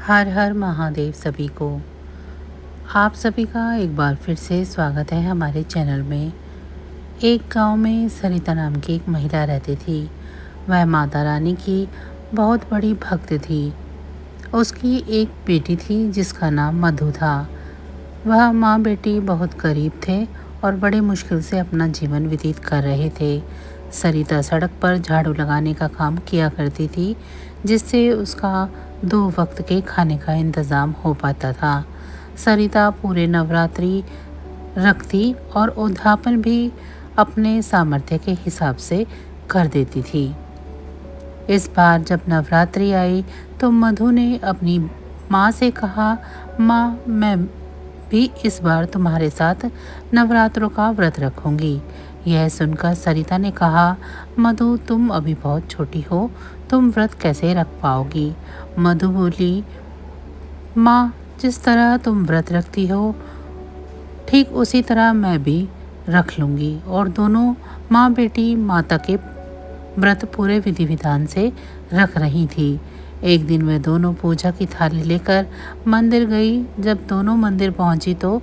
हर हर महादेव सभी को। आप सभी का एक बार फिर से स्वागत है हमारे चैनल में। एक गांव में सरिता नाम की एक महिला रहती थी। वह माता रानी की बहुत बड़ी भक्त थी। उसकी एक बेटी थी जिसका नाम मधु था। वह माँ बेटी बहुत गरीब थे और बड़े मुश्किल से अपना जीवन व्यतीत कर रहे थे। सरिता सड़क पर झाड़ू लगाने का काम किया करती थी, जिससे उसका 2 वक्त के खाने का इंतज़ाम हो पाता था। सरिता पूरे नवरात्रि रखती और उद्यापन भी अपने सामर्थ्य के हिसाब से कर देती थी। इस बार जब नवरात्रि आई तो मधु ने अपनी माँ से कहा, माँ मैं भी इस बार तुम्हारे साथ नवरात्रों का व्रत रखूंगी। यह सुनकर सरिता ने कहा, मधु तुम अभी बहुत छोटी हो, तुम व्रत कैसे रख पाओगी। मधु बोली, माँ जिस तरह तुम व्रत रखती हो ठीक उसी तरह मैं भी रख लूँगी। और दोनों माँ बेटी माता के व्रत पूरे विधि विधान से रख रही थी। एक दिन वे दोनों पूजा की थाली लेकर मंदिर गई। जब दोनों मंदिर पहुंची तो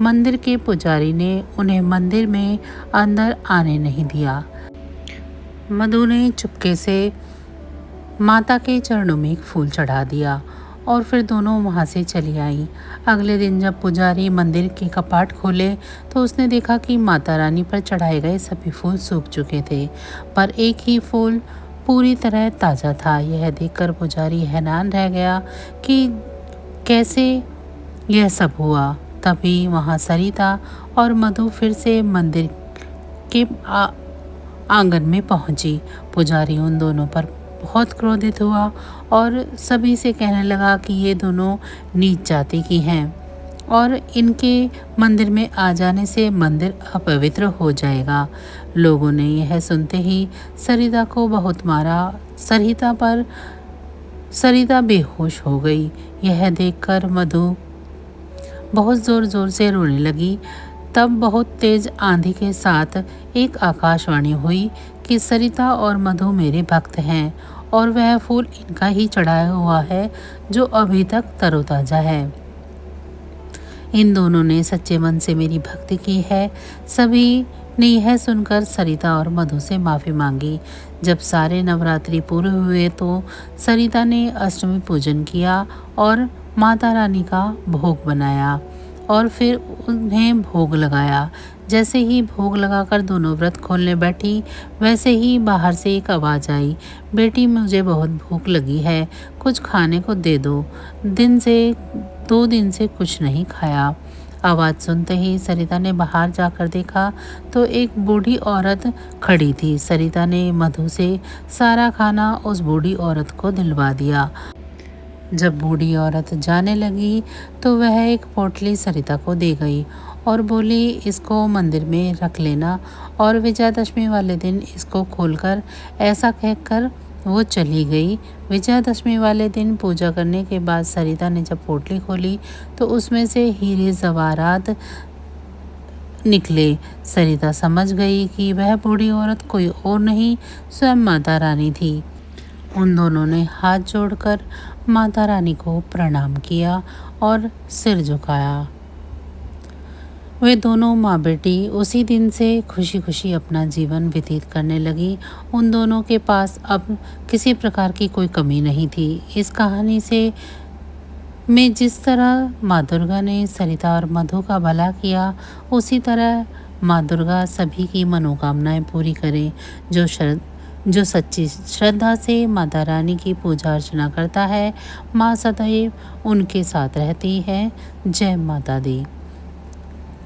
मंदिर के पुजारी ने उन्हें मंदिर में अंदर आने नहीं दिया। मधु ने चुपके से माता के चरणों में एक फूल चढ़ा दिया और फिर दोनों वहां से चली आई। अगले दिन जब पुजारी मंदिर के कपाट खोले तो उसने देखा कि माता रानी पर चढ़ाए गए सभी फूल सूख चुके थे, पर एक ही फूल पूरी तरह ताज़ा था। यह देखकर पुजारी हैरान रह गया कि कैसे यह सब हुआ। तभी वहां सरिता और मधु फिर से मंदिर के आंगन में पहुंची। पुजारी उन दोनों पर बहुत क्रोधित हुआ और सभी से कहने लगा कि ये दोनों नीच जाति की हैं और इनके मंदिर में आ जाने से मंदिर अपवित्र हो जाएगा। लोगों ने यह सुनते ही सरिता को बहुत मारा। सरिता बेहोश हो गई। यह देखकर मधु बहुत ज़ोर ज़ोर से रोने लगी। तब बहुत तेज आंधी के साथ एक आकाशवाणी हुई कि सरिता और मधु मेरे भक्त हैं और वह फूल इनका ही चढ़ाया हुआ है जो अभी तक तरोताज़ा है। इन दोनों ने सच्चे मन से मेरी भक्ति की है। सभी ने यह सुनकर सरिता और मधु से माफ़ी मांगी। जब सारे नवरात्रि पूरे हुए तो सरिता ने अष्टमी पूजन किया और माता रानी का भोग बनाया और फिर उन्हें भोग लगाया। जैसे ही भोग लगाकर दोनों व्रत खोलने बैठी वैसे ही बाहर से एक आवाज़ आई, बेटी मुझे बहुत भूख लगी है, कुछ खाने को दे दो। 2 दिन से कुछ नहीं खाया। आवाज़ सुनते ही सरिता ने बाहर जाकर देखा तो एक बूढ़ी औरत खड़ी थी। सरिता ने मधु से सारा खाना उस बूढ़ी औरत को दिलवा दिया। जब बूढ़ी औरत जाने लगी तो वह एक पोटली सरिता को दे गई और बोली, इसको मंदिर में रख लेना और विजयादशमी वाले दिन इसको खोलकर, ऐसा कहकर वो चली गई। विजयादशमी वाले दिन पूजा करने के बाद सरिता ने जब पोटली खोली तो उसमें से हीरे जवाहरात निकले। सरिता समझ गई कि वह बूढ़ी औरत कोई और नहीं स्वयं माता रानी थी। उन दोनों ने हाथ जोड़कर माता रानी को प्रणाम किया और सिर झुकाया। वे दोनों माँ बेटी उसी दिन से खुशी खुशी अपना जीवन व्यतीत करने लगी। उन दोनों के पास अब किसी प्रकार की कोई कमी नहीं थी। इस कहानी से में जिस तरह माँ दुर्गा ने सरिता और मधु का भला किया, उसी तरह माँ दुर्गा सभी की मनोकामनाएं पूरी करें। जो सच्ची श्रद्धा से माता रानी की पूजा अर्चना करता है, माँ सदैव उनके साथ रहती है। जय माता दी।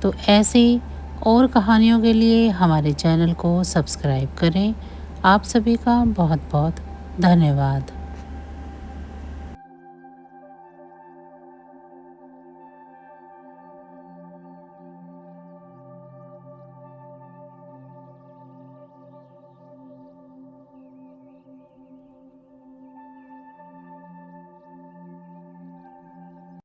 तो ऐसी और कहानियों के लिए हमारे चैनल को सब्सक्राइब करें। आप सभी का बहुत बहुत धन्यवाद।